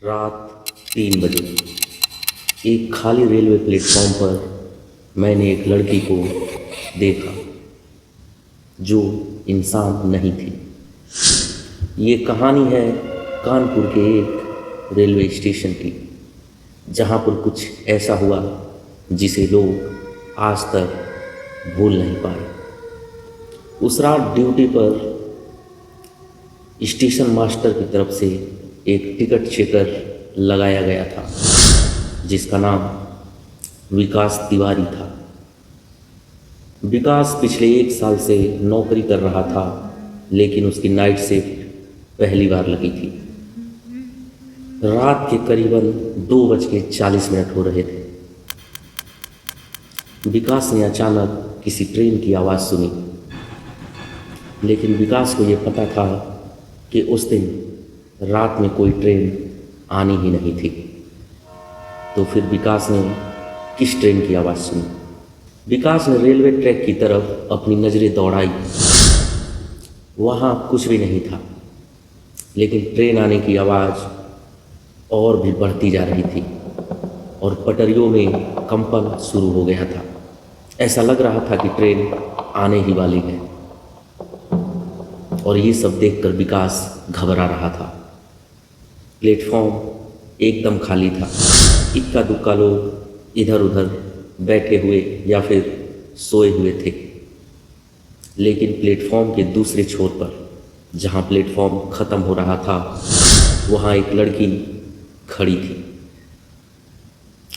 रात 3 बजे एक खाली रेलवे प्लेटफॉर्म पर मैंने एक लड़की को देखा जो इंसान नहीं थी। ये कहानी है कानपुर के एक रेलवे स्टेशन की, जहाँ पर कुछ ऐसा हुआ जिसे लोग आज तक भूल नहीं पाए। उस रात ड्यूटी पर स्टेशन मास्टर की तरफ से एक टिकट चेकर लगाया गया था जिसका नाम विकास तिवारी था। विकास पिछले 1 साल से नौकरी कर रहा था, लेकिन उसकी नाइट शिफ्ट पहली बार लगी थी। रात के करीबन 2:40 हो रहे थे। विकास ने अचानक किसी ट्रेन की आवाज़ सुनी, लेकिन विकास को ये पता था कि उस दिन रात में कोई ट्रेन आनी ही नहीं थी। तो फिर विकास ने किस ट्रेन की आवाज़ सुनी? विकास ने रेलवे ट्रैक की तरफ अपनी नज़रें दौड़ाई। वहाँ कुछ भी नहीं था, लेकिन ट्रेन आने की आवाज़ और भी बढ़ती जा रही थी और पटरियों में कंपन शुरू हो गया था। ऐसा लग रहा था कि ट्रेन आने ही वाली है। और ये सब देखकर विकास घबरा रहा था। प्लेटफॉर्म एकदम खाली था। इक्का दुक्का लोग इधर उधर बैठे हुए या फिर सोए हुए थे। लेकिन प्लेटफॉर्म के दूसरे छोर पर, जहाँ प्लेटफॉर्म ख़त्म हो रहा था, वहाँ एक लड़की खड़ी थी।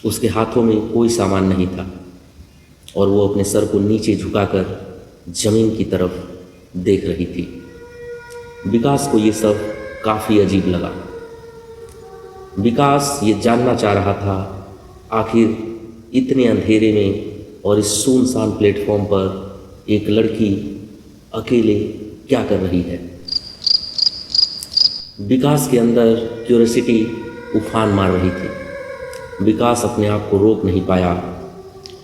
उसके हाथों में कोई सामान नहीं था और वो अपने सर को नीचे झुकाकर ज़मीन की तरफ देख रही थी। विकास को ये सब काफ़ी अजीब लगा। विकास ये जानना चाह रहा था आखिर इतने अंधेरे में और इस सुनसान प्लेटफॉर्म पर एक लड़की अकेले क्या कर रही है। विकास के अंदर क्यूरियोसिटी उफान मार रही थी। विकास अपने आप को रोक नहीं पाया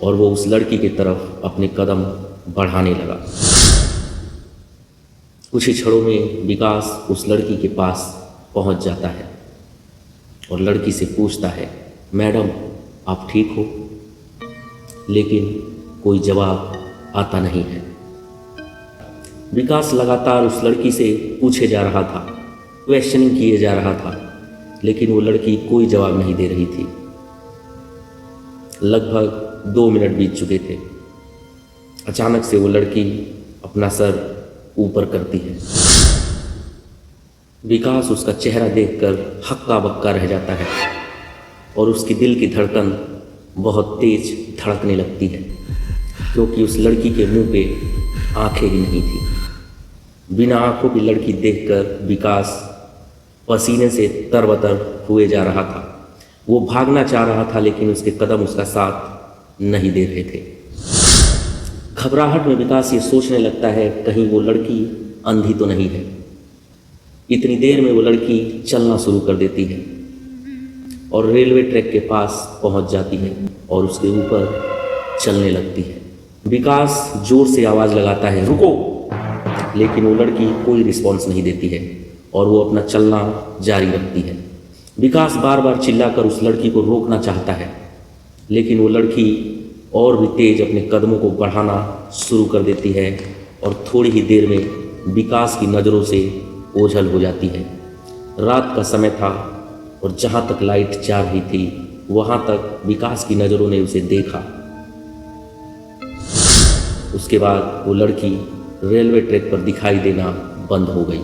और वो उस लड़की की तरफ अपने कदम बढ़ाने लगा। कुछ ही क्षणों में विकास उस लड़की के पास पहुंच जाता है और लड़की से पूछता है, मैडम आप ठीक हो? लेकिन कोई जवाब आता नहीं है। विकास लगातार उस लड़की से पूछे जा रहा था, क्वेश्चनिंग किए जा रहा था, लेकिन वो लड़की कोई जवाब नहीं दे रही थी। लगभग 2 मिनट बीत चुके थे। अचानक से वो लड़की अपना सर ऊपर करती है। विकास उसका चेहरा देखकर हक्का बक्का रह जाता है और उसकी दिल की धड़कन बहुत तेज धड़कने लगती है, क्योंकि उस लड़की के मुंह पे आंखें ही नहीं थी। बिना आंखों की लड़की देखकर विकास पसीने से तरबतर हुए जा रहा था। वो भागना चाह रहा था, लेकिन उसके कदम उसका साथ नहीं दे रहे थे। घबराहट में विकास ये सोचने लगता है, कहीं वो लड़की अंधी तो नहीं है। इतनी देर में वो लड़की चलना शुरू कर देती है और रेलवे ट्रैक के पास पहुंच जाती है और उसके ऊपर चलने लगती है। विकास जोर से आवाज़ लगाता है, रुको! लेकिन वो लड़की कोई रिस्पॉन्स नहीं देती है और वो अपना चलना जारी रखती है। विकास बार बार चिल्लाकर उस लड़की को रोकना चाहता है, लेकिन वो लड़की और भी तेज अपने कदमों को बढ़ाना शुरू कर देती है और थोड़ी ही देर में विकास की नज़रों से ओझल हो जाती है। रात का समय था और जहाँ तक लाइट जा रही थी वहाँ तक विकास की नज़रों ने उसे देखा। उसके बाद वो लड़की रेलवे ट्रैक पर दिखाई देना बंद हो गई।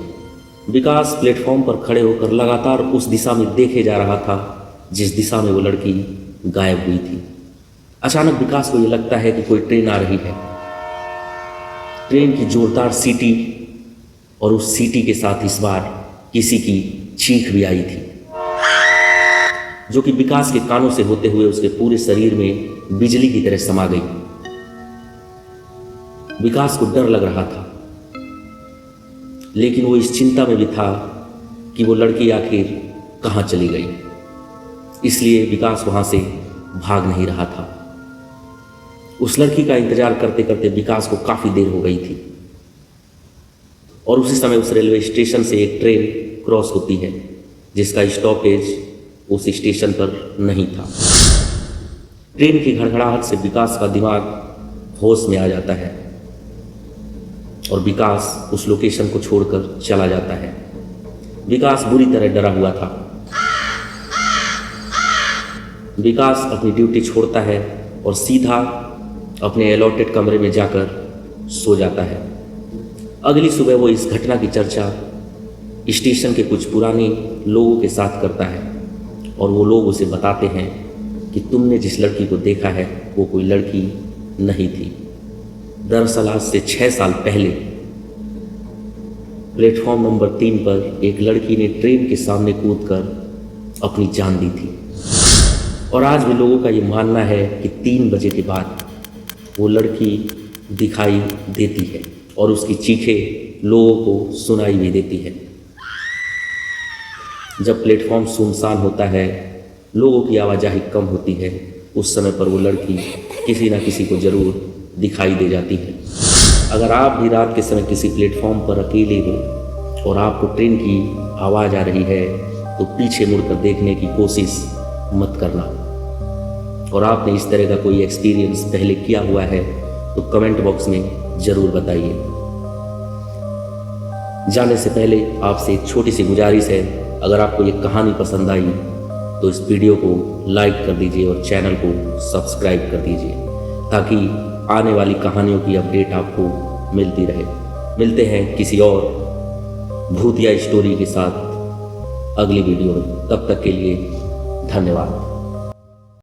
विकास प्लेटफॉर्म पर खड़े होकर लगातार उस दिशा में देखे जा रहा था जिस दिशा में वो लड़की गायब हुई थी। अचानक विकास को ये लगता है कि कोई ट्रेन आ रही है। ट्रेन की जोरदार सीटी और उस सीटी के साथ इस बार किसी की चीख भी आई थी, जो कि विकास के कानों से होते हुए उसके पूरे शरीर में बिजली की तरह समा गई। विकास को डर लग रहा था, लेकिन वो इस चिंता में भी था कि वो लड़की आखिर कहाँ चली गई। इसलिए विकास वहां से भाग नहीं रहा था। उस लड़की का इंतजार करते करते विकास को काफ़ी देर हो गई थी और उसी समय उस रेलवे स्टेशन से एक ट्रेन क्रॉस होती है जिसका स्टॉपेज उस स्टेशन पर नहीं था। ट्रेन की घड़घड़ाहट से विकास का दिमाग होश में आ जाता है और विकास उस लोकेशन को छोड़कर चला जाता है। विकास बुरी तरह डरा हुआ था। विकास अपनी ड्यूटी छोड़ता है और सीधा अपने अलॉटेड कमरे में जाकर सो जाता है। अगली सुबह वो इस घटना की चर्चा स्टेशन के कुछ पुराने लोगों के साथ करता है और वो लोग उसे बताते हैं कि तुमने जिस लड़की को देखा है वो कोई लड़की नहीं थी। दरअसल आज से 6 साल पहले प्लेटफॉर्म नंबर 3 पर एक लड़की ने ट्रेन के सामने कूदकर अपनी जान दी थी और आज भी लोगों का ये मानना है कि 3 बजे के बाद वो लड़की दिखाई देती है और उसकी चीखें लोगों को सुनाई भी देती है। जब प्लेटफॉर्म सुनसान होता है, लोगों की आवाजाही कम होती है, उस समय पर वो लड़की किसी न किसी को ज़रूर दिखाई दे जाती है। अगर आप भी रात के समय किसी प्लेटफॉर्म पर अकेले हो और आपको ट्रेन की आवाज़ आ रही है तो पीछे मुड़कर देखने की कोशिश मत करना। और आपने इस तरह का कोई एक्सपीरियंस पहले किया हुआ है तो कमेंट बॉक्स में ज़रूर बताइए। जाने से पहले आपसे एक छोटी सी गुजारिश है, अगर आपको ये कहानी पसंद आई तो इस वीडियो को लाइक कर दीजिए और चैनल को सब्सक्राइब कर दीजिए ताकि आने वाली कहानियों की अपडेट आपको मिलती रहे। मिलते हैं किसी और भूतिया स्टोरी के साथ अगली वीडियो में। तब तक के लिए धन्यवाद।